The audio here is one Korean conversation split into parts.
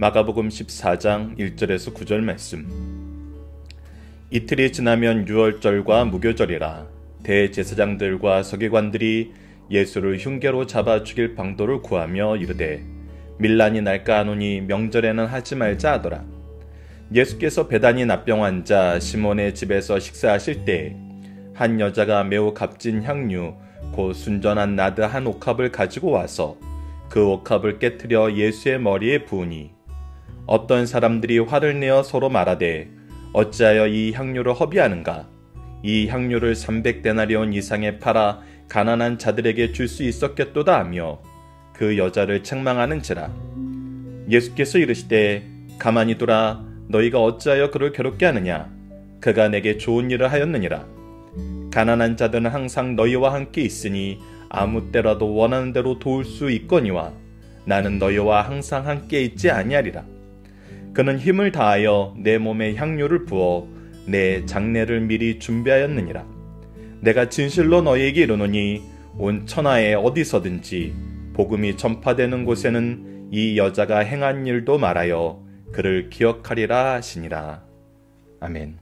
마가복음 14장 1절에서 9절 말씀. 이틀이 지나면 유월절과 무교절이라 대제사장들과 서기관들이 예수를 흉계로 잡아 죽일 방도를 구하며 이르되 밀란이 날까 하노니 명절에는 하지 말자 하더라. 예수께서 베다니 납병 자 시몬의 집에서 식사하실 때 한 여자가 매우 값진 향유 곧 순전한 나드 한 옥합을 가지고 와서 그 옥합을 깨트려 예수의 머리에 부으니 어떤 사람들이 화를 내어 서로 말하되 어찌하여 이 향유를 허비하는가? 이 향유를 300데나리온 이상에 팔아 가난한 자들에게 줄 수 있었겠도다 하며 그 여자를 책망하는지라. 예수께서 이르시되 가만히 두라. 너희가 어찌하여 그를 괴롭게 하느냐? 그가 내게 좋은 일을 하였느니라. 가난한 자들은 항상 너희와 함께 있으니 아무 때라도 원하는 대로 도울 수 있거니와 나는 너희와 항상 함께 있지 아니하리라. 그는 힘을 다하여 내 몸에 향유를 부어 내 장례를 미리 준비하였느니라. 내가 진실로 너희에게 이르노니 온 천하에 어디서든지 복음이 전파되는 곳에는 이 여자가 행한 일도 말하여 그를 기억하리라 하시니라. 아멘.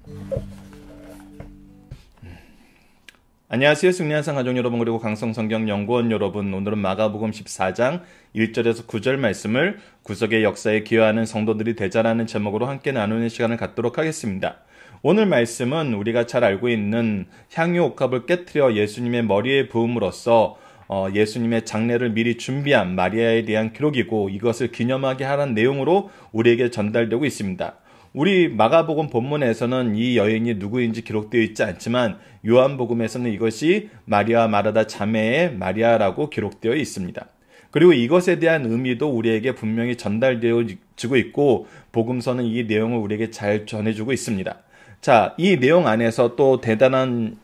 안녕하세요. 승리한상 가족 여러분, 그리고 강성성경연구원 여러분. 오늘은 마가복음 14장 1절에서 9절 말씀을 구속의 역사에 기여하는 성도들이 되자라는 제목으로 함께 나누는 시간을 갖도록 하겠습니다. 오늘 말씀은 우리가 잘 알고 있는 향유 옥합을 깨트려 예수님의 머리에 부음으로써 예수님의 장례를 미리 준비한 마리아에 대한 기록이고, 이것을 기념하게 하라는 내용으로 우리에게 전달되고 있습니다. 우리 마가복음 본문에서는 이 여인이 누구인지 기록되어 있지 않지만 요한복음에서는 이것이 마리아 마르다 자매의 마리아라고 기록되어 있습니다. 그리고 이것에 대한 의미도 우리에게 분명히 전달되어지고 있고, 복음서는 이 내용을 우리에게 잘 전해주고 있습니다. 자, 이 내용 안에서 또 대단한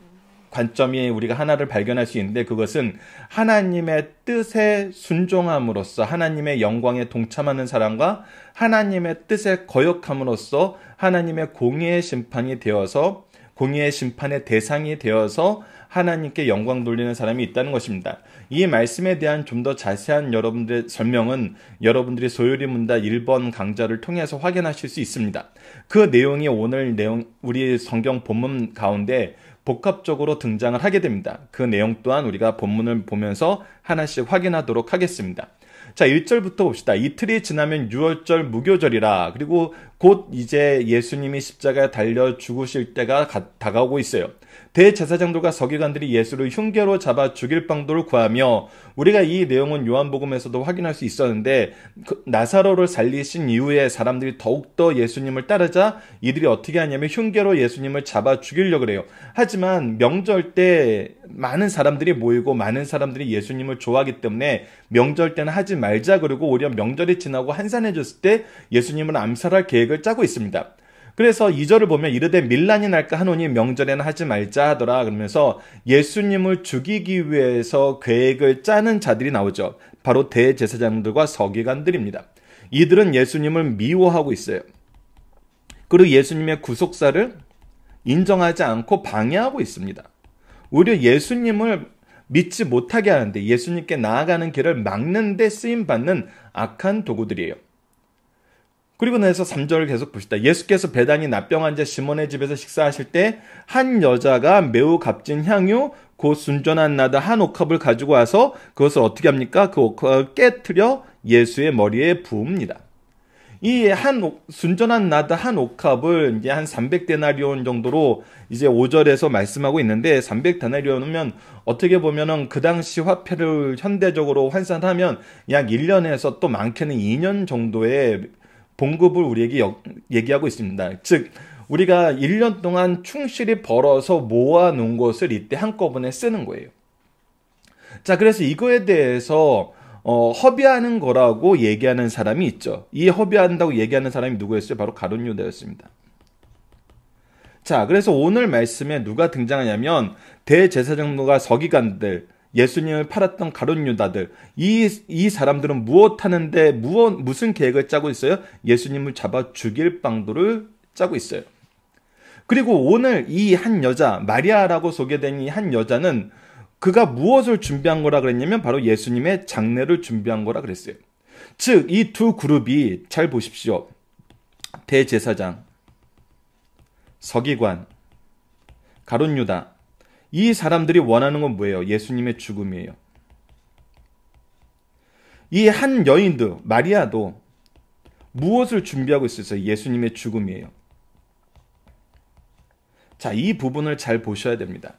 관점이 우리가 하나를 발견할 수 있는데, 그것은 하나님의 뜻에 순종함으로써 하나님의 영광에 동참하는 사람과 하나님의 뜻에 거역함으로써 하나님의 공의의 심판이 되어서, 공의의 심판의 대상이 되어서 하나님께 영광 돌리는 사람이 있다는 것입니다. 이 말씀에 대한 좀 더 자세한 여러분들의 설명은 여러분들이 소요리 문답 1번 강좌를 통해서 확인하실 수 있습니다. 그 내용이 오늘 우리 성경 본문 가운데 복합적으로 등장을 하게 됩니다. 그 내용 또한 우리가 본문을 보면서 하나씩 확인하도록 하겠습니다. 자, 1절부터 봅시다. 이틀이 지나면 유월절 무교절이라. 그리고 곧 이제 예수님이 십자가에 달려 죽으실 때가 다가오고 있어요. 대제사장들과 서기관들이 예수를 흉계로 잡아 죽일 방도를 구하며, 우리가 이 내용은 요한복음에서도 확인할 수 있었는데, 나사로를 살리신 이후에 사람들이 더욱더 예수님을 따르자 이들이 어떻게 하냐면 흉계로 예수님을 잡아 죽이려고 그래요. 하지만 명절 때 많은 사람들이 모이고 많은 사람들이 예수님을 좋아하기 때문에 명절 때는 하지 말자, 그리고 오히려 명절이 지나고 한산해졌을 때 예수님을 암살할 계획을 짜고 있습니다. 그래서 2절을 보면 이르되 밀란이 날까 하노니 명절에는 하지 말자 하더라. 그러면서 예수님을 죽이기 위해서 계획을 짜는 자들이 나오죠. 바로 대제사장들과 서기관들입니다. 이들은 예수님을 미워하고 있어요. 그리고 예수님의 구속사를 인정하지 않고 방해하고 있습니다. 오히려 예수님을 믿지 못하게 하는데, 예수님께 나아가는 길을 막는 데 쓰임받는 악한 도구들이에요. 그리고 나서 3절을 계속 봅시다. 예수께서 베다니 납병 자 시몬의 집에서 식사하실 때 한 여자가 매우 값진 향유 곧 순전한 나드 한 옥합을 가지고 와서 그것을 어떻게 합니까? 그 옥합을 깨트려 예수의 머리에 부읍니다. 이 순전한 나드 한 옥합을 이제 한 300데나리온 정도로 이제 5절에서 말씀하고 있는데, 300데나리온이면 어떻게 보면은 그 당시 화폐를 현대적으로 환산하면 약 1년에서 또 많게는 2년 정도의 봉급을 우리에게 얘기하고 있습니다. 즉, 우리가 1년 동안 충실히 벌어서 모아놓은 것을 이때 한꺼번에 쓰는 거예요. 자, 그래서 이거에 대해서 허비하는 거라고 얘기하는 사람이 있죠. 이 허비한다고 얘기하는 사람이 누구였어요? 바로 가룟 유다였습니다. 자, 그래서 오늘 말씀에 누가 등장하냐면 대제사장들과 서기관들, 예수님을 팔았던 가룟 유다들, 이 사람들은 무슨 계획을 짜고 있어요? 예수님을 잡아 죽일 방도를 짜고 있어요. 그리고 오늘 이 한 여자, 마리아라고 소개된 이 한 여자는 그가 무엇을 준비한 거라 그랬냐면 바로 예수님의 장례를 준비한 거라 그랬어요. 즉, 이 두 그룹이 잘 보십시오. 대제사장, 서기관, 가룟 유다. 이 사람들이 원하는 건 뭐예요? 예수님의 죽음이에요. 이 한 여인도, 마리아도 무엇을 준비하고 있었어요? 예수님의 죽음이에요. 자, 이 부분을 잘 보셔야 됩니다.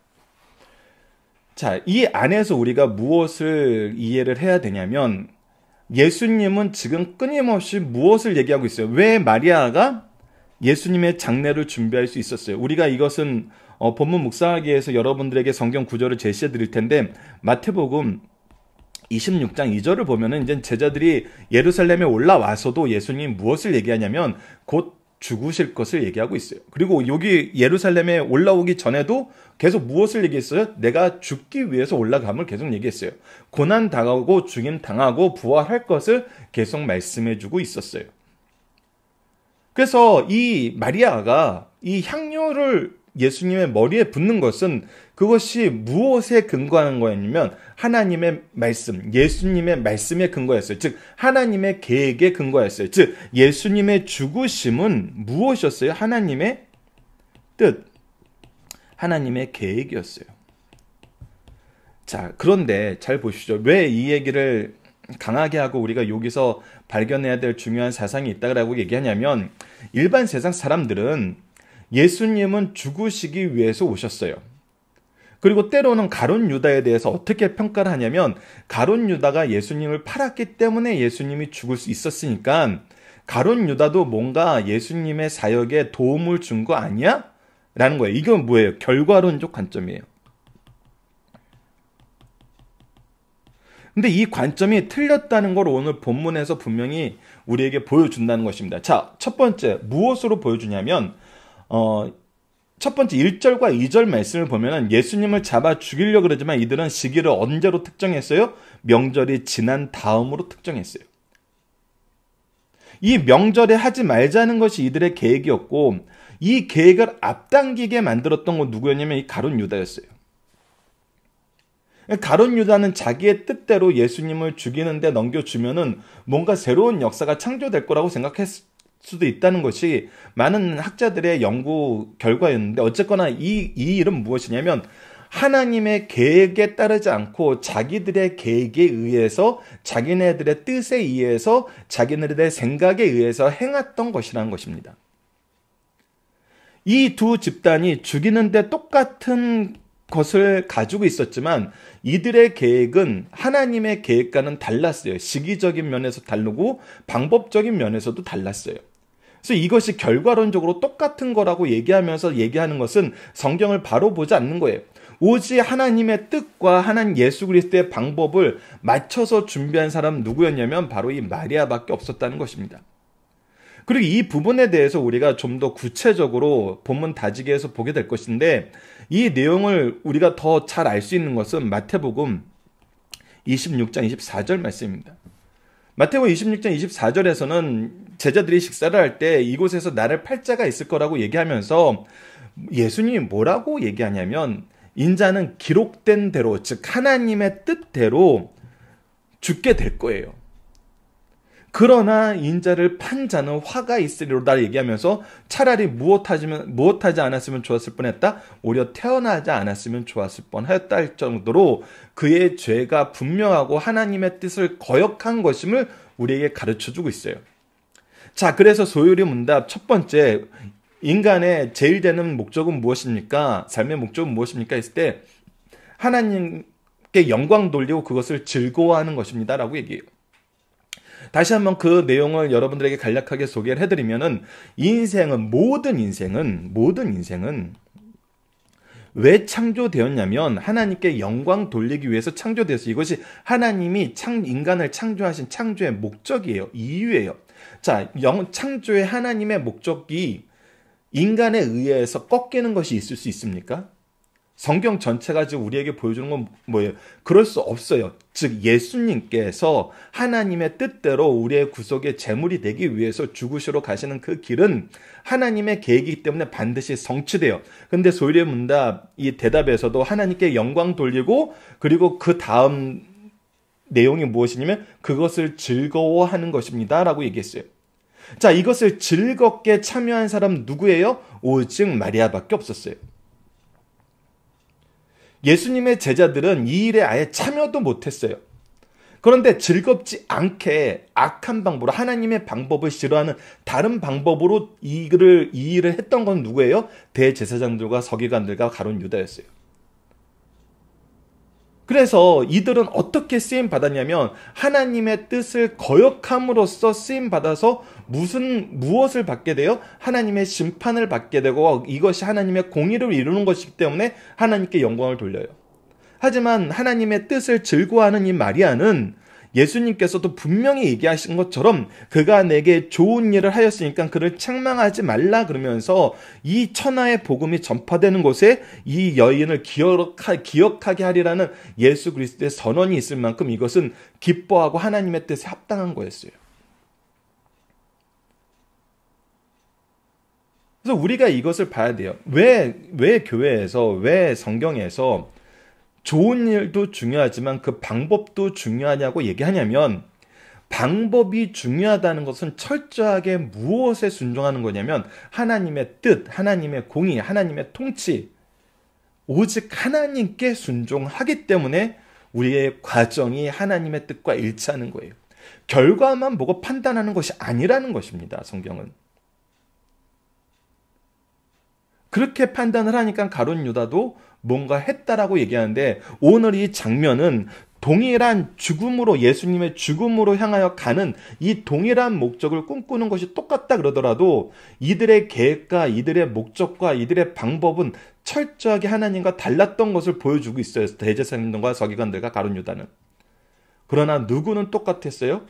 자, 이 안에서 우리가 무엇을 이해를 해야 되냐면, 예수님은 지금 끊임없이 무엇을 얘기하고 있어요? 왜 마리아가 예수님의 장례를 준비할 수 있었어요? 우리가 이것은 본문 묵상하기 위해서 여러분들에게 성경 구절을 제시해 드릴 텐데, 마태복음 26장 2절을 보면은 이제 제자들이 예루살렘에 올라와서도 예수님이 무엇을 얘기하냐면 곧 죽으실 것을 얘기하고 있어요. 그리고 여기 예루살렘에 올라오기 전에도 계속 무엇을 얘기했어요? 내가 죽기 위해서 올라감을 계속 얘기했어요. 고난 당하고 죽임 당하고 부활할 것을 계속 말씀해 주고 있었어요. 그래서 이 마리아가 이 향료를 예수님의 머리에 붓는 것은 그것이 무엇에 근거하는 거였냐면 하나님의 말씀, 예수님의 말씀에 근거였어요. 즉 하나님의 계획에 근거였어요. 즉 예수님의 죽으심은 무엇이었어요? 하나님의 뜻, 하나님의 계획이었어요. 자, 그런데 잘 보시죠. 왜 이 얘기를 강하게 하고 우리가 여기서 발견해야 될 중요한 사상이 있다고 얘기하냐면, 일반 세상 사람들은 예수님은 죽으시기 위해서 오셨어요. 그리고 때로는 가룟 유다에 대해서 어떻게 평가를 하냐면, 가룟 유다가 예수님을 팔았기 때문에 예수님이 죽을 수 있었으니까 가룟 유다도 뭔가 예수님의 사역에 도움을 준 거 아니야? 라는 거예요. 이건 뭐예요? 결과론적 관점이에요. 근데 이 관점이 틀렸다는 걸 오늘 본문에서 분명히 우리에게 보여준다는 것입니다. 자, 첫 번째 무엇으로 보여주냐면 첫 번째 1절과 2절 말씀을 보면은 예수님을 잡아 죽이려고 그러지만 이들은 시기를 언제로 특정했어요? 명절이 지난 다음으로 특정했어요. 이 명절에 하지 말자는 것이 이들의 계획이었고, 이 계획을 앞당기게 만들었던 건 누구였냐면 이 가룟 유다였어요. 가룟 유다는 자기의 뜻대로 예수님을 죽이는데 넘겨주면은 뭔가 새로운 역사가 창조될 거라고 생각했을 수도 있다는 것이 많은 학자들의 연구 결과였는데, 어쨌거나 이 일은 무엇이냐면 하나님의 계획에 따르지 않고 자기들의 계획에 의해서, 자기네들의 뜻에 의해서, 자기네들의 생각에 의해서 행했던 것이라는 것입니다. 이 두 집단이 죽이는데 똑같은 것을 가지고 있었지만 이들의 계획은 하나님의 계획과는 달랐어요. 시기적인 면에서 다르고 방법적인 면에서도 달랐어요. 그래서 이것이 결과론적으로 똑같은 거라고 얘기하는 것은 성경을 바로 보지 않는 거예요. 오직 하나님의 뜻과 하나님 예수 그리스도의 방법을 맞춰서 준비한 사람은 누구였냐면 바로 이 마리아밖에 없었다는 것입니다. 그리고 이 부분에 대해서 우리가 좀 더 구체적으로 본문 다지기에서 보게 될 것인데, 이 내용을 우리가 더 잘 알 수 있는 것은 마태복음 26장 24절 말씀입니다. 마태복음 26장 24절에서는 제자들이 식사를 할 때 이곳에서 나를 팔 자가 있을 거라고 얘기하면서 예수님이 뭐라고 얘기하냐면, 인자는 기록된 대로, 즉 하나님의 뜻대로 죽게 될 거예요. 그러나 인자를 판 자는 화가 있으리로다 얘기하면서 차라리 무엇하지 않았으면 좋았을 뻔했다, 오히려 태어나지 않았으면 좋았을 뻔하였다 할 정도로 그의 죄가 분명하고 하나님의 뜻을 거역한 것임을 우리에게 가르쳐주고 있어요. 자, 그래서 소요리 문답 첫 번째, 인간의 제일 되는 목적은 무엇입니까? 삶의 목적은 무엇입니까? 했을 때 하나님께 영광 돌리고 그것을 즐거워하는 것입니다 라고 얘기해요. 다시 한번 그 내용을 여러분들에게 간략하게 소개를 해드리면은, 모든 인생은 왜 창조되었냐면 하나님께 영광 돌리기 위해서 창조되었어요. 이것이 하나님이 인간을 창조하신 창조의 목적이에요. 이유예요. 자, 창조의 하나님의 목적이 인간에 의해서 꺾이는 것이 있을 수 있습니까? 성경 전체가 지금 우리에게 보여주는 건 뭐예요? 그럴 수 없어요. 즉 예수님께서 하나님의 뜻대로 우리의 구속의 제물이 되기 위해서 죽으시러 가시는 그 길은 하나님의 계획이기 때문에 반드시 성취돼요. 근데 소유의 문답 이 대답에서도 하나님께 영광 돌리고, 그리고 그 다음 내용이 무엇이냐면 그것을 즐거워하는 것입니다 라고 얘기했어요. 자, 이것을 즐겁게 참여한 사람 누구예요? 오직 마리아밖에 없었어요. 예수님의 제자들은 이 일에 아예 참여도 못했어요. 그런데 즐겁지 않게 악한 방법으로, 하나님의 방법을 싫어하는 다른 방법으로 이 일을 했던 건 누구예요? 대제사장들과 서기관들과 가룟 유다였어요. 그래서 이들은 어떻게 쓰임 받았냐면 하나님의 뜻을 거역함으로써 쓰임 받아서 무엇을 받게 돼요? 하나님의 심판을 받게 되고, 이것이 하나님의 공의를 이루는 것이기 때문에 하나님께 영광을 돌려요. 하지만 하나님의 뜻을 즐거워하는 이 마리아는 예수님께서도 분명히 얘기하신 것처럼 그가 내게 좋은 일을 하였으니까 그를 책망하지 말라 그러면서 이 천하의 복음이 전파되는 곳에 이 여인을 기억하게 하리라는 예수 그리스도의 선언이 있을 만큼 이것은 기뻐하고 하나님의 뜻에 합당한 거였어요. 그래서 우리가 이것을 봐야 돼요. 왜 교회에서, 왜 성경에서 좋은 일도 중요하지만 그 방법도 중요하냐고 얘기하냐면, 방법이 중요하다는 것은 철저하게 무엇에 순종하는 거냐면 하나님의 뜻, 하나님의 공의, 하나님의 통치, 오직 하나님께 순종하기 때문에 우리의 과정이 하나님의 뜻과 일치하는 거예요. 결과만 보고 판단하는 것이 아니라는 것입니다. 성경은. 그렇게 판단을 하니까 가룟 유다도 뭔가 했다라고 얘기하는데, 오늘 이 장면은 동일한 죽음으로, 예수님의 죽음으로 향하여 가는 이 동일한 목적을 꿈꾸는 것이 똑같다 그러더라도 이들의 계획과 이들의 목적과 이들의 방법은 철저하게 하나님과 달랐던 것을 보여주고 있어요. 대제사장들과 서기관들과 가룟 유다는. 그러나 누구는 똑같았어요?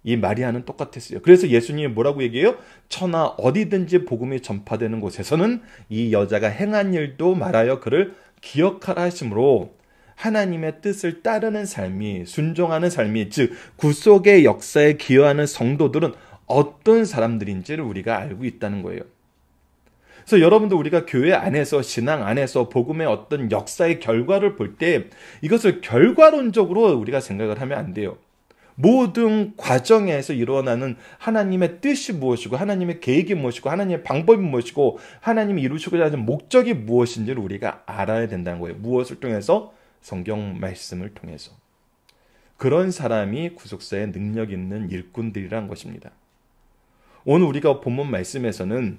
이 마리아는 똑같았어요. 그래서 예수님이 뭐라고 얘기해요? 천하 어디든지 복음이 전파되는 곳에서는 이 여자가 행한 일도 말하여 그를 기억하라 하심으로 하나님의 뜻을 따르는 삶이, 순종하는 삶이, 즉 구속의 역사에 기여하는 성도들은 어떤 사람들인지를 우리가 알고 있다는 거예요. 그래서 여러분도 우리가 교회 안에서, 신앙 안에서 복음의 어떤 역사의 결과를 볼 때 이것을 결과론적으로 우리가 생각을 하면 안 돼요. 모든 과정에서 일어나는 하나님의 뜻이 무엇이고, 하나님의 계획이 무엇이고, 하나님의 방법이 무엇이고, 하나님이 이루시고자 하는 목적이 무엇인지를 우리가 알아야 된다는 거예요. 무엇을 통해서? 성경 말씀을 통해서. 그런 사람이 구속사에 능력 있는 일꾼들이란 것입니다. 오늘 우리가 본문 말씀에서는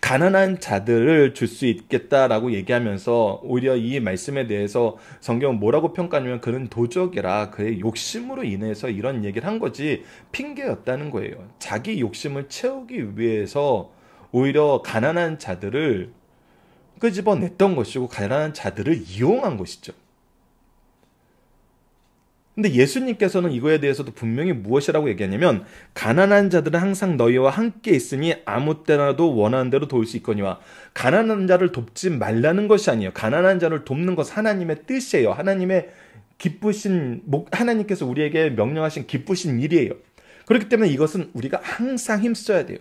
가난한 자들을 줄 수 있겠다라고 얘기하면서 오히려 이 말씀에 대해서 성경은 뭐라고 평가하냐면 그는 도적이라, 그의 욕심으로 인해서 이런 얘기를 한 거지 핑계였다는 거예요. 자기 욕심을 채우기 위해서 오히려 가난한 자들을 끄집어냈던 것이고 가난한 자들을 이용한 것이죠. 근데 예수님께서는 이거에 대해서도 분명히 무엇이라고 얘기하냐면, 가난한 자들은 항상 너희와 함께 있으니 아무 때나도 원하는 대로 도울 수 있거니와, 가난한 자를 돕지 말라는 것이 아니에요. 가난한 자를 돕는 것은 하나님의 뜻이에요. 하나님께서 우리에게 명령하신 기쁘신 일이에요. 그렇기 때문에 이것은 우리가 항상 힘써야 돼요.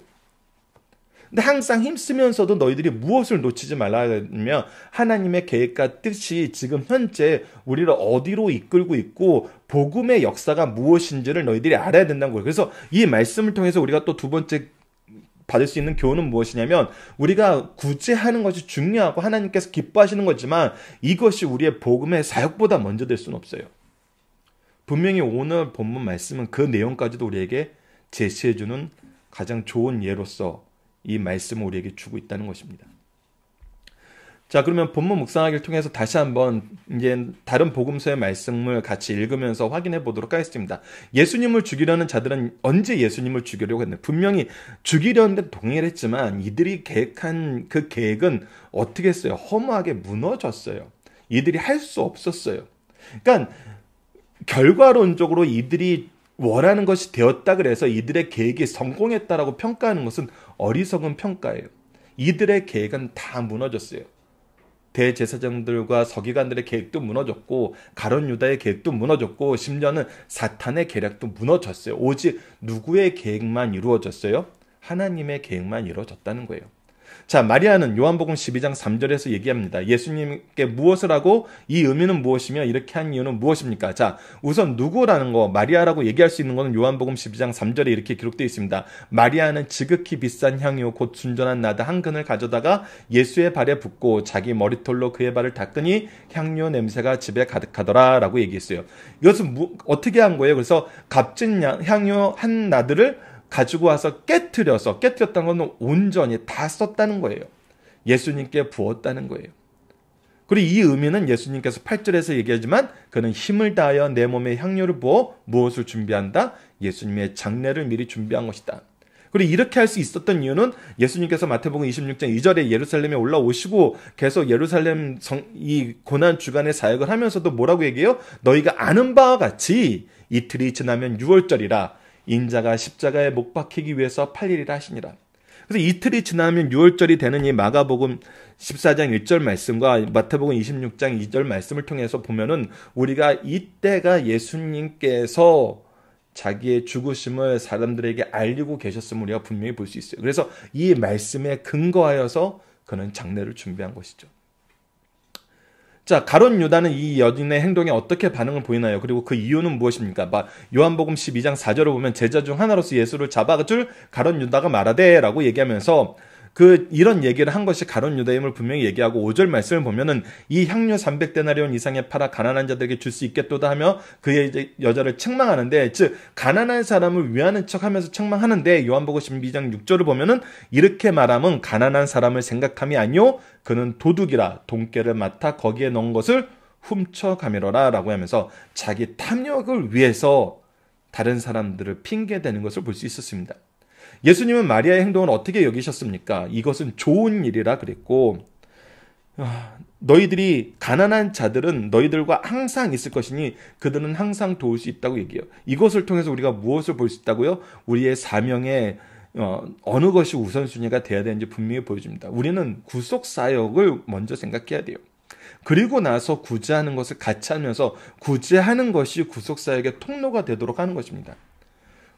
근데 항상 힘쓰면서도 너희들이 무엇을 놓치지 말라면 하나님의 계획과 뜻이 지금 현재 우리를 어디로 이끌고 있고 복음의 역사가 무엇인지를 너희들이 알아야 된다는 거예요. 그래서 이 말씀을 통해서 우리가 또 두 번째 받을 수 있는 교훈은 무엇이냐면, 우리가 구제하는 것이 중요하고 하나님께서 기뻐하시는 거지만 이것이 우리의 복음의 사역보다 먼저 될 수는 없어요. 분명히 오늘 본문 말씀은 그 내용까지도 우리에게 제시해주는 가장 좋은 예로서 이 말씀을 우리에게 주고 있다는 것입니다. 자, 그러면 본문 묵상하기를 통해서 다시 한번 이제 다른 복음서의 말씀을 같이 읽으면서 확인해 보도록 하겠습니다. 예수님을 죽이려는 자들은 언제 예수님을 죽이려고 했나요? 분명히 죽이려는 데 동의했지만 이들이 계획한 그 계획은 어떻게 했어요? 허무하게 무너졌어요. 이들이 할 수 없었어요. 그러니까 결과론적으로 이들이 원하는 것이 되었다 그래서 이들의 계획이 성공했다라고 평가하는 것은 어리석은 평가예요. 이들의 계획은 다 무너졌어요. 대제사장들과 서기관들의 계획도 무너졌고 가룟 유다의 계획도 무너졌고 심지어는 사탄의 계략도 무너졌어요. 오직 누구의 계획만 이루어졌어요? 하나님의 계획만 이루어졌다는 거예요. 자, 마리아는 요한복음 12장 3절에서 얘기합니다. 예수님께 무엇을 하고 이 의미는 무엇이며 이렇게 한 이유는 무엇입니까? 자, 우선 누구라는 거, 마리아라고 얘기할 수 있는 것은 요한복음 12장 3절에 이렇게 기록되어 있습니다. 마리아는 지극히 비싼 향유 곧 순전한 나드 한 근을 가져다가 예수의 발에 붓고 자기 머리털로 그의 발을 닦으니 향유 냄새가 집에 가득하더라 라고 얘기했어요. 이것은 어떻게 한 거예요? 그래서 값진 향유 한 나드를 가지고 와서 깨뜨렸다는 건 온전히 다 썼다는 거예요. 예수님께 부었다는 거예요. 그리고 이 의미는 예수님께서 8절에서 얘기하지만 그는 힘을 다하여 내 몸에 향료를 부어 무엇을 준비한다? 예수님의 장례를 미리 준비한 것이다. 그리고 이렇게 할 수 있었던 이유는 예수님께서 마태복음 26장 2절에 예루살렘에 올라오시고 계속 예루살렘 이 고난 주간의 사역을 하면서도 뭐라고 얘기해요? 너희가 아는 바와 같이 이틀이 지나면 6월절이라 인자가 십자가에 못 박히기 위해서 8일이라 하시니라. 그래서 이틀이 지나면 6월절이 되는 이 마가복음 14장 1절 말씀과 마태복음 26장 2절 말씀을 통해서 보면은 우리가 이때가 예수님께서 자기의 죽으심을 사람들에게 알리고 계셨음을 우리가 분명히 볼 수 있어요. 그래서 이 말씀에 근거하여서 그는 장례를 준비한 것이죠. 자, 가룟 유다는 이 여인의 행동에 어떻게 반응을 보이나요? 그리고 그 이유는 무엇입니까? 요한복음 12장 4절을 보면 제자 중 하나로서 예수를 잡아줄 가룟 유다가 말하되 라고 얘기하면서 이런 얘기를 한 것이 가룟 유다임을 분명히 얘기하고 5절 말씀을 보면은 이 향료 300데나리온 이상에 팔아 가난한 자들에게 줄 수 있겠도다 하며 그의 여자를 책망하는데, 즉 가난한 사람을 위하는 척하면서 책망하는데 요한복음 12장 6절을 보면은 이렇게 말함은 가난한 사람을 생각함이 아니요 그는 도둑이라 돈깨를 맡아 거기에 넣은 것을 훔쳐가미러라 라고 하면서 자기 탐욕을 위해서 다른 사람들을 핑계대는 것을 볼 수 있었습니다. 예수님은 마리아의 행동을 어떻게 여기셨습니까? 이것은 좋은 일이라 그랬고, 너희들이 가난한 자들은 너희들과 항상 있을 것이니 그들은 항상 도울 수 있다고 얘기해요. 이것을 통해서 우리가 무엇을 볼 수 있다고요? 우리의 사명에 어느 것이 우선순위가 돼야 되는지 분명히 보여줍니다. 우리는 구속사역을 먼저 생각해야 돼요. 그리고 나서 구제하는 것을 같이 하면서 구제하는 것이 구속사역의 통로가 되도록 하는 것입니다.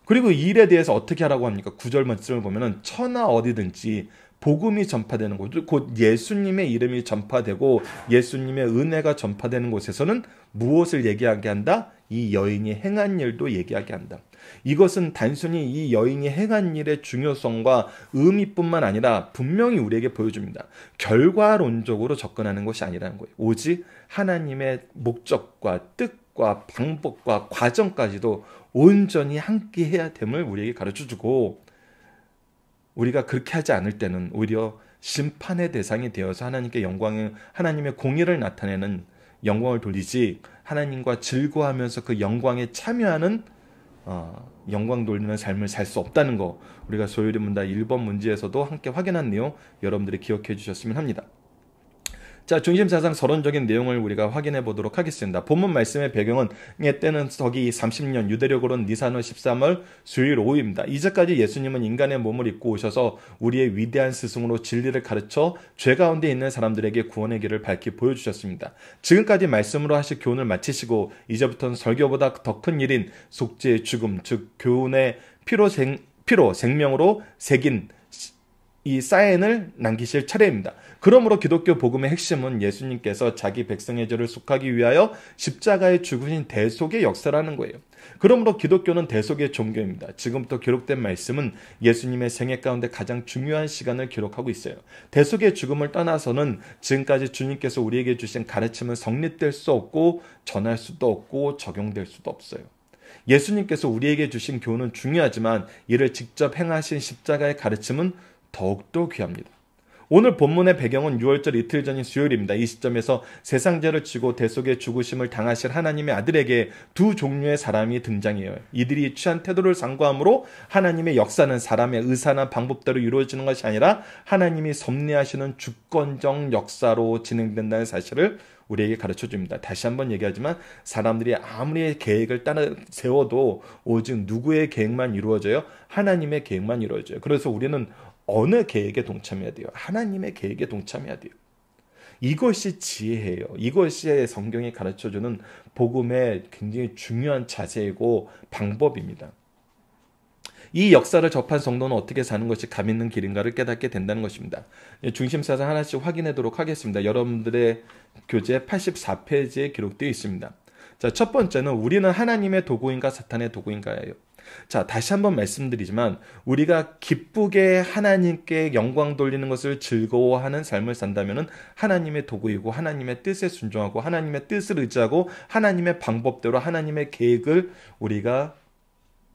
그리고 이 일에 대해서 어떻게 하라고 합니까? 9절 말씀을 보면은 천하 어디든지 복음이 전파되는 곳, 곧 예수님의 이름이 전파되고 예수님의 은혜가 전파되는 곳에서는 무엇을 얘기하게 한다? 이 여인이 행한 일도 얘기하게 한다. 이것은 단순히 이 여인이 행한 일의 중요성과 의미뿐만 아니라 분명히 우리에게 보여줍니다. 결과론적으로 접근하는 것이 아니라는 거예요. 오직 하나님의 목적과 뜻과 방법과 과정까지도 온전히 함께 해야 됨을 우리에게 가르쳐주고, 우리가 그렇게 하지 않을 때는 오히려 심판의 대상이 되어서 하나님의 공의를 나타내는 영광을 돌리지, 하나님과 즐거워하면서 그 영광에 참여하는 영광 돌리는 삶을 살 수 없다는 거, 우리가 소요리 문답 1번 문제에서도 함께 확인한 내용 여러분들이 기억해 주셨으면 합니다. 자, 중심사상 서론적인 내용을 우리가 확인해 보도록 하겠습니다. 본문 말씀의 배경은 때는 서기 30년 유대력으로는 니산월 13월 수요일 오후입니다. 이제까지 예수님은 인간의 몸을 입고 오셔서 우리의 위대한 스승으로 진리를 가르쳐 죄 가운데 있는 사람들에게 구원의 길을 밝히 보여주셨습니다. 지금까지 말씀으로 하실 교훈을 마치시고 이제부터는 설교보다 더 큰 일인 속죄의 죽음, 즉 교훈의 피로 생명으로 새긴 이 사인을 남기실 차례입니다. 그러므로 기독교 복음의 핵심은 예수님께서 자기 백성의 죄를 속하기 위하여 십자가에 죽으신 대속의 역사라는 거예요. 그러므로 기독교는 대속의 종교입니다. 지금부터 기록된 말씀은 예수님의 생애 가운데 가장 중요한 시간을 기록하고 있어요. 대속의 죽음을 떠나서는 지금까지 주님께서 우리에게 주신 가르침은 성립될 수 없고 전할 수도 없고 적용될 수도 없어요. 예수님께서 우리에게 주신 교훈은 중요하지만 이를 직접 행하신 십자가의 가르침은 더욱더 귀합니다. 오늘 본문의 배경은 6월절 이틀 전인 수요일입니다. 이 시점에서 세상죄를 지고 대속의 죽으심을 당하실 하나님의 아들에게 두 종류의 사람이 등장해요. 이들이 취한 태도를 상고함으로 하나님의 역사는 사람의 의사나 방법대로 이루어지는 것이 아니라 하나님이 섭리하시는 주권적 역사로 진행된다는 사실을 우리에게 가르쳐줍니다. 다시 한번 얘기하지만 사람들이 아무리 계획을 따라 세워도 오직 누구의 계획만 이루어져요? 하나님의 계획만 이루어져요. 그래서 우리는 어느 계획에 동참해야 돼요? 하나님의 계획에 동참해야 돼요. 이것이 지혜예요. 이것이 성경이 가르쳐주는 복음의 굉장히 중요한 자세이고 방법입니다. 이 역사를 접한 성도는 어떻게 사는 것이 감 있는 길인가를 깨닫게 된다는 것입니다. 중심사상 하나씩 확인하도록 하겠습니다. 여러분들의 교재 84페이지에 기록되어 있습니다. 자, 첫 번째는 우리는 하나님의 도구인가 사탄의 도구인가예요. 자, 다시 한번 말씀드리지만 우리가 기쁘게 하나님께 영광 돌리는 것을 즐거워하는 삶을 산다면 하나님의 도구이고 하나님의 뜻에 순종하고 하나님의 뜻을 의지하고 하나님의 방법대로 하나님의 계획을 우리가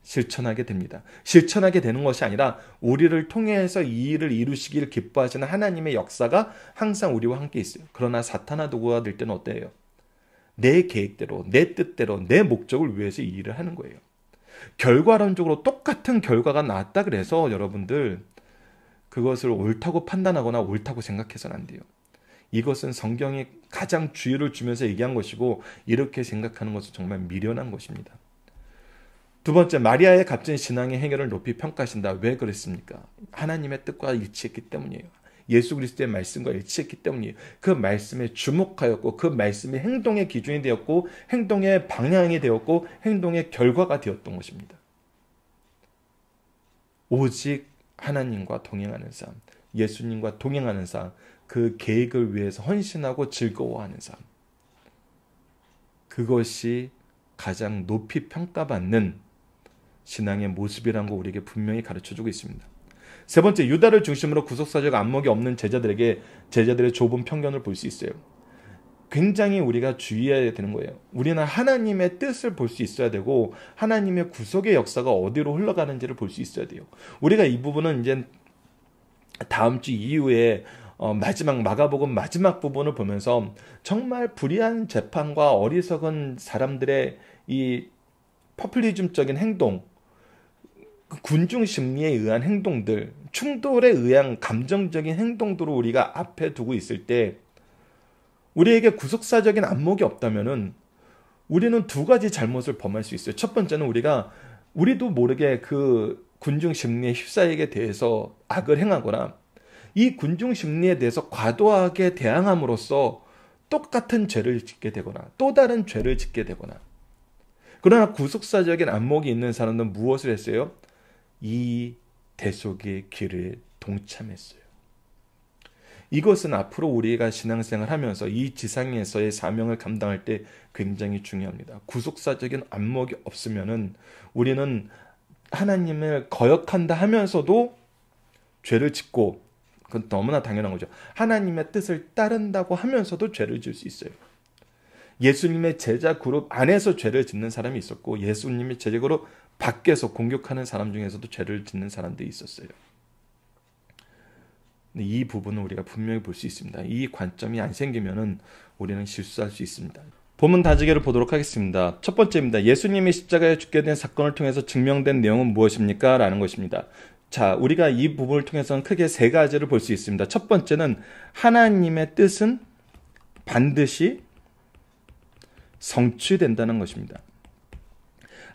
실천하게 됩니다. 실천하게 되는 것이 아니라 우리를 통해서 이 일을 이루시기를 기뻐하시는 하나님의 역사가 항상 우리와 함께 있어요. 그러나 사탄의 도구가 될 때는 어때요? 내 계획대로, 내 뜻대로, 내 목적을 위해서 이 일을 하는 거예요. 결과론적으로 똑같은 결과가 나왔다 그래서 여러분들 그것을 옳다고 판단하거나 옳다고 생각해서는 안 돼요. 이것은 성경이 가장 주의를 주면서 얘기한 것이고 이렇게 생각하는 것은 정말 미련한 것입니다. 두 번째, 마리아의 값진 신앙의 행위를 높이 평가하신다. 왜 그랬습니까? 하나님의 뜻과 일치했기 때문이에요. 예수 그리스도의 말씀과 일치했기 때문이에요. 그 말씀에 주목하였고 그 말씀이 행동의 기준이 되었고 행동의 방향이 되었고 행동의 결과가 되었던 것입니다. 오직 하나님과 동행하는 삶, 예수님과 동행하는 삶, 그 계획을 위해서 헌신하고 즐거워하는 삶, 그것이 가장 높이 평가받는 신앙의 모습이라는 거 우리에게 분명히 가르쳐주고 있습니다. 세 번째, 유다를 중심으로 구속사적 안목이 없는 제자들에게 제자들의 좁은 편견을 볼 수 있어요. 굉장히 우리가 주의해야 되는 거예요. 우리는 하나님의 뜻을 볼 수 있어야 되고 하나님의 구속의 역사가 어디로 흘러가는지를 볼 수 있어야 돼요. 우리가 이 부분은 이제 다음 주 이후에 마지막 마가복음 마지막 부분을 보면서 정말 불의한 재판과 어리석은 사람들의 이 포퓰리즘적인 행동, 군중 심리에 의한 행동들, 충돌에 의한 감정적인 행동들을 우리가 앞에 두고 있을 때 우리에게 구속사적인 안목이 없다면은 우리는 두 가지 잘못을 범할 수 있어요. 첫 번째는 우리도 모르게 그 군중 심리에 휩싸이게 대해서 악을 행하거나 이 군중 심리에 대해서 과도하게 대항함으로써 똑같은 죄를 짓게 되거나 또 다른 죄를 짓게 되거나. 그러나 구속사적인 안목이 있는 사람은 무엇을 했어요? 이 대속의 길에 동참했어요. 이것은 앞으로 우리가 신앙생활 하면서 이 지상에서의 사명을 감당할 때 굉장히 중요합니다. 구속사적인 안목이 없으면은 우리는 하나님을 거역한다 하면서도 죄를 짓고, 그건 너무나 당연한 거죠. 하나님의 뜻을 따른다고 하면서도 죄를 지을 수 있어요. 예수님의 제자 그룹 안에서 죄를 짓는 사람이 있었고 예수님의 제자 그룹 밖에서 공격하는 사람 중에서도 죄를 짓는 사람들이 있었어요. 이 부분은 우리가 분명히 볼 수 있습니다. 이 관점이 안 생기면은 우리는 실수할 수 있습니다. 본문 다지기를 보도록 하겠습니다. 첫 번째입니다. 예수님이 십자가에 죽게 된 사건을 통해서 증명된 내용은 무엇입니까? 라는 것입니다. 자, 우리가 이 부분을 통해서는 크게 세 가지를 볼 수 있습니다. 첫 번째는 하나님의 뜻은 반드시 성취된다는 것입니다.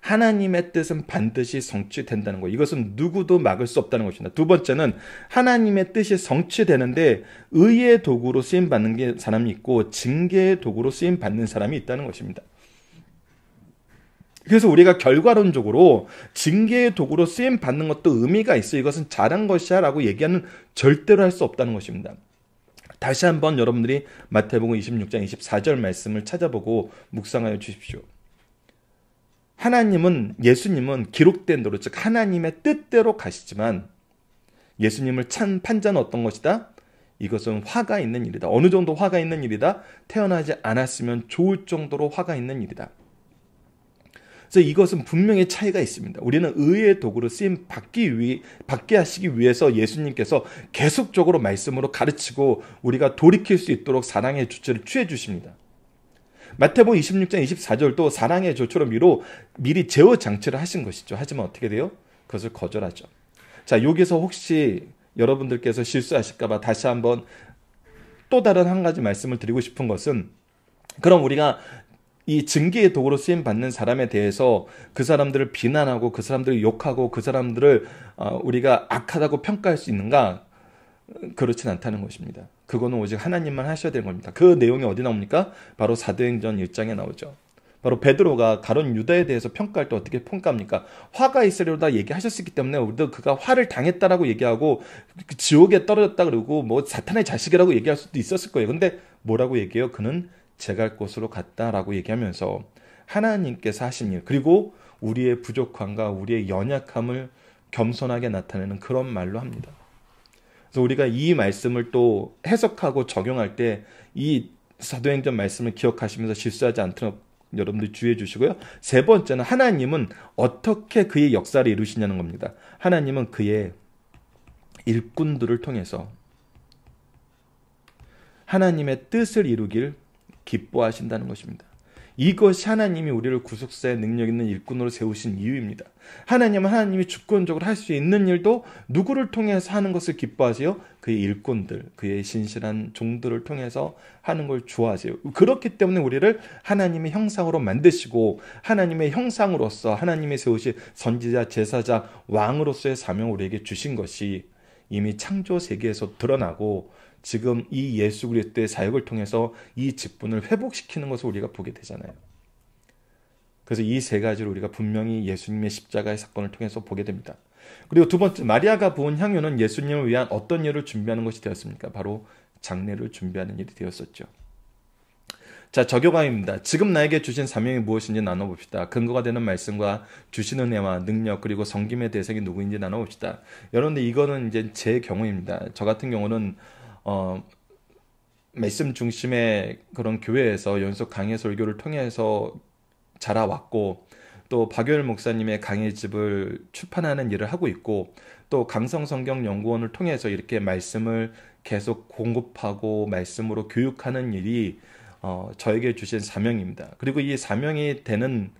하나님의 뜻은 반드시 성취된다는 것. 이것은 누구도 막을 수 없다는 것입니다. 두 번째는 하나님의 뜻이 성취되는데 의의 도구로 쓰임받는 사람이 있고 징계의 도구로 쓰임받는 사람이 있다는 것입니다. 그래서 우리가 결과론적으로 징계의 도구로 쓰임받는 것도 의미가 있어. 이것은 잘한 것이야 라고 얘기하는 절대로 할 수 없다는 것입니다. 다시 한번 여러분들이 마태복음 26장 24절 말씀을 찾아보고 묵상하여 주십시오. 예수님은 기록된 대로, 즉 하나님의 뜻대로 가시지만 예수님을 찬 판자는 어떤 것이다? 이것은 화가 있는 일이다. 어느 정도 화가 있는 일이다? 태어나지 않았으면 좋을 정도로 화가 있는 일이다. 그래서 이것은 분명히 차이가 있습니다. 우리는 의의 도구로 쓰임 받게 하시기 위해서 예수님께서 계속적으로 말씀으로 가르치고 우리가 돌이킬 수 있도록 사랑의 조처를 취해 주십니다. 마태복음 26장 24절도 사랑의 조처로 미리 제어 장치를 하신 것이죠. 하지만 어떻게 돼요? 그것을 거절하죠. 자, 여기서 혹시 여러분들께서 실수하실까봐 다시 한번 또 다른 한 가지 말씀을 드리고 싶은 것은, 그럼 우리가 이 징계의 도구로 쓰임받는 사람에 대해서 그 사람들을 비난하고 그 사람들을 욕하고 그 사람들을 우리가 악하다고 평가할 수 있는가? 그렇진 않다는 것입니다. 그거는 오직 하나님만 하셔야 되는 겁니다. 그 내용이 어디 나옵니까? 바로 사도행전 1장에 나오죠. 바로 베드로가 가룟 유다에 대해서 평가할 때 어떻게 평가합니까? 화가 있으려다 얘기하셨기 때문에 우리도 그가 화를 당했다라고 얘기하고 지옥에 떨어졌다 그러고 뭐 사탄의 자식이라고 얘기할 수도 있었을 거예요. 근데 뭐라고 얘기해요? 그는 제갈 곳으로 갔다라고 얘기하면서 하나님께서 하신 일, 그리고 우리의 부족함과 우리의 연약함을 겸손하게 나타내는 그런 말로 합니다. 그래서 우리가 이 말씀을 또 해석하고 적용할 때 이 사도행전 말씀을 기억하시면서 실수하지 않도록 여러분들 주의해 주시고요. 세 번째는 하나님은 어떻게 그의 역사를 이루시냐는 겁니다. 하나님은 그의 일꾼들을 통해서 하나님의 뜻을 이루길 기뻐하신다는 것입니다. 이것이 하나님이 우리를 구속사의 능력 있는 일꾼으로 세우신 이유입니다. 하나님은 하나님이 주권적으로 할 수 있는 일도 누구를 통해서 하는 것을 기뻐하세요? 그의 일꾼들, 그의 신실한 종들을 통해서 하는 걸 좋아하세요. 그렇기 때문에 우리를 하나님의 형상으로 만드시고 하나님의 형상으로서 하나님이 세우신 선지자, 제사자, 왕으로서의 사명을 우리에게 주신 것이 이미 창조 세계에서 드러나고 지금 이 예수 그리스도의 사역을 통해서 이 직분을 회복시키는 것을 우리가 보게 되잖아요. 그래서 이 세 가지를 우리가 분명히 예수님의 십자가의 사건을 통해서 보게 됩니다. 그리고 두 번째, 마리아가 부은 향유는 예수님을 위한 어떤 일을 준비하는 것이 되었습니까? 바로 장례를 준비하는 일이 되었었죠. 자, 적용함입니다. 지금 나에게 주신 사명이 무엇인지 나눠봅시다. 근거가 되는 말씀과 주신 은혜와 능력 그리고 섬김의 대상이 누구인지 나눠봅시다. 여러분들 이거는 이제 제 경우입니다. 저 같은 경우는 말씀 중심의 그런 교회에서 연속 강해 설교를 통해서 자라왔고 또 박효일 목사님의 강해집을 출판하는 일을 하고 있고 또 강성성경연구원을 통해서 이렇게 말씀을 계속 공급하고 말씀으로 교육하는 일이 저에게 주신 사명입니다. 그리고 이 사명이 되는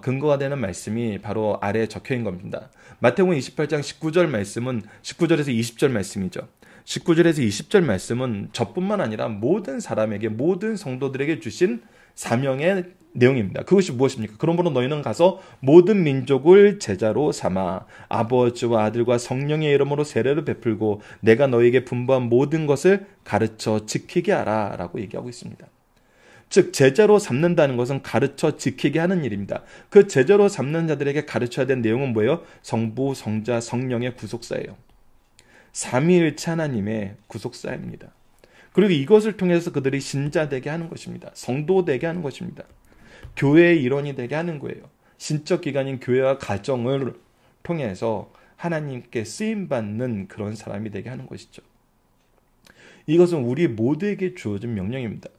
근거가 되는 말씀이 바로 아래에 적혀있는 겁니다. 마태복음 28장 19절 말씀은 19절에서 20절 말씀이죠. 19절에서 20절 말씀은 저뿐만 아니라 모든 사람에게 모든 성도들에게 주신 사명의 내용입니다. 그것이 무엇입니까? 그러므로 너희는 가서 모든 민족을 제자로 삼아 아버지와 아들과 성령의 이름으로 세례를 베풀고 내가 너희에게 분부한 모든 것을 가르쳐 지키게 하라 라고 얘기하고 있습니다. 즉 제자로 삼는다는 것은 가르쳐 지키게 하는 일입니다. 그 제자로 삼는 자들에게 가르쳐야 될 내용은 뭐예요? 성부, 성자, 성령의 구속사예요. 삼위일체 하나님의 구속사입니다. 그리고 이것을 통해서 그들이 신자 되게 하는 것입니다. 성도 되게 하는 것입니다. 교회의 일원이 되게 하는 거예요. 신적 기관인 교회와 가정을 통해서 하나님께 쓰임받는 그런 사람이 되게 하는 것이죠. 이것은 우리 모두에게 주어진 명령입니다.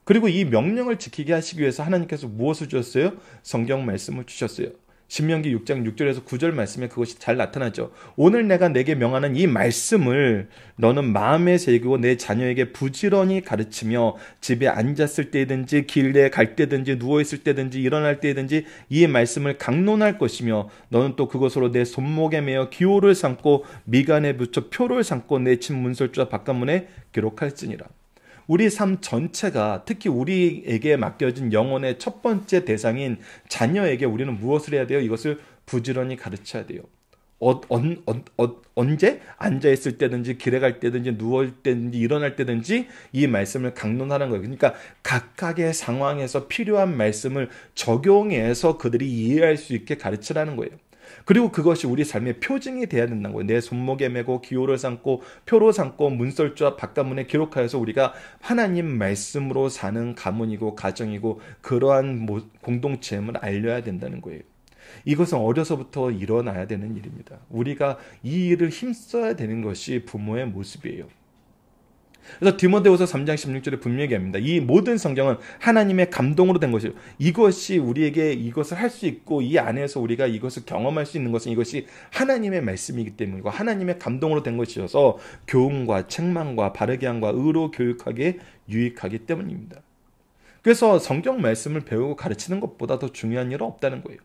그리고 이 명령을 지키게 하시기 위해서 하나님께서 무엇을 주셨어요? 성경 말씀을 주셨어요. 신명기 6장 6절에서 9절 말씀에 그것이 잘 나타나죠. 오늘 내가 내게 명하는 이 말씀을 너는 마음에 새기고 내 자녀에게 부지런히 가르치며 집에 앉았을 때든지 길에 갈 때든지 누워있을 때든지 일어날 때든지 이 말씀을 강론할 것이며 너는 또 그것으로 내 손목에 매어 기호를 삼고 미간에 붙여 표를 삼고 내 집 문설주와 바깥문에 기록할지니라. 우리 삶 전체가 특히 우리에게 맡겨진 영혼의 첫 번째 대상인 자녀에게 우리는 무엇을 해야 돼요? 이것을 부지런히 가르쳐야 돼요. 언제? 앉아있을 때든지 길에 갈 때든지 누워있을 때든지 일어날 때든지 이 말씀을 강론하는 거예요. 그러니까 각각의 상황에서 필요한 말씀을 적용해서 그들이 이해할 수 있게 가르치라는 거예요. 그리고 그것이 우리 삶의 표징이 돼야 된다는 거예요. 내 손목에 메고 기호를 삼고 표로 삼고 문설주와 바깥문에 기록하여서 우리가 하나님 말씀으로 사는 가문이고 가정이고 그러한 공동체임을 알려야 된다는 거예요. 이것은 어려서부터 일어나야 되는 일입니다. 우리가 이 일을 힘써야 되는 것이 부모의 모습이에요. 그래서 디모데후서 3장 16절에 분명히 합니다. 이 모든 성경은 하나님의 감동으로 된 것이에요. 이것이 우리에게 이것을 할 수 있고 이 안에서 우리가 이것을 경험할 수 있는 것은 이것이 하나님의 말씀이기 때문이고 하나님의 감동으로 된 것이어서 교훈과 책망과 바르게 함과 의로 교육하기에 유익하기 때문입니다. 그래서 성경 말씀을 배우고 가르치는 것보다 더 중요한 일은 없다는 거예요.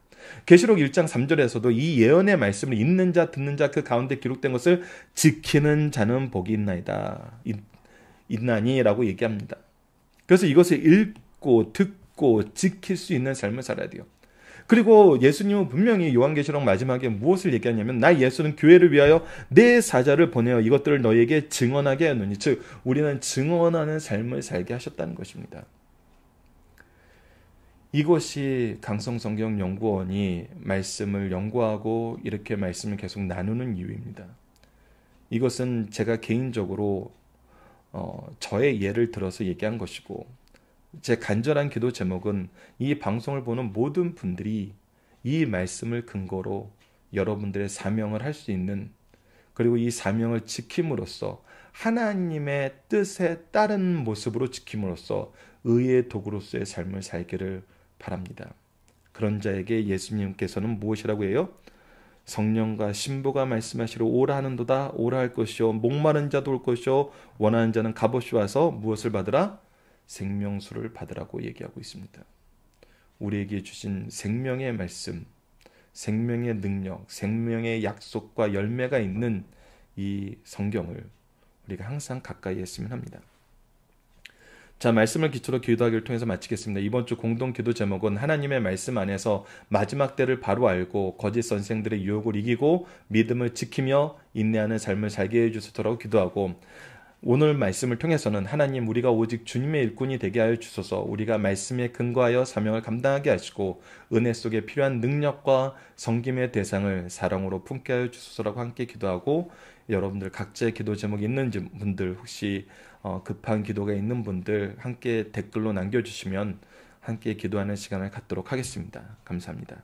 계시록 1장 3절에서도 이 예언의 말씀을 읽는 자 듣는 자 그 가운데 기록된 것을 지키는 자는 복이 있나니라고 얘기합니다. 그래서 이것을 읽고 듣고 지킬 수 있는 삶을 살아야 돼요. 그리고 예수님은 분명히 요한계시록 마지막에 무엇을 얘기하냐면 나 예수는 교회를 위하여 내 사자를 보내어 이것들을 너희에게 증언하게 하노니 즉 우리는 증언하는 삶을 살게 하셨다는 것입니다. 이것이 강성성경연구원이 말씀을 연구하고 이렇게 말씀을 계속 나누는 이유입니다. 이것은 제가 개인적으로 저의 예를 들어서 얘기한 것이고, 제 간절한 기도 제목은 이 방송을 보는 모든 분들이 이 말씀을 근거로 여러분들의 사명을 할 수 있는, 그리고 이 사명을 지킴으로써 하나님의 뜻에 따른 모습으로 지킴으로써 의의 도구로서의 삶을 살기를 바랍니다. 그런 자에게 예수님께서는 무엇이라고 해요? 성령과 신부가 말씀하시러 오라 하는도다. 오라 할 것이요 목마른 자도 올 것이요 원하는 자는 값없이 와서 무엇을 받으라? 생명수를 받으라고 얘기하고 있습니다. 우리에게 주신 생명의 말씀, 생명의 능력, 생명의 약속과 열매가 있는 이 성경을 우리가 항상 가까이 했으면 합니다. 자, 말씀을 기초로 기도하기를 통해서 마치겠습니다. 이번 주 공동 기도 제목은 하나님의 말씀 안에서 마지막 때를 바로 알고 거짓 선생들의 유혹을 이기고 믿음을 지키며 인내하는 삶을 살게 해주시도록 기도하고, 오늘 말씀을 통해서는 하나님, 우리가 오직 주님의 일꾼이 되게 하여 주소서, 우리가 말씀에 근거하여 사명을 감당하게 하시고 은혜 속에 필요한 능력과 섬김의 대상을 사랑으로 품게 하여 주소서라고 함께 기도하고, 여러분들 각자의 기도 제목이 있는 분들, 혹시 급한 기도가 있는 분들 함께 댓글로 남겨주시면 함께 기도하는 시간을 갖도록 하겠습니다. 감사합니다.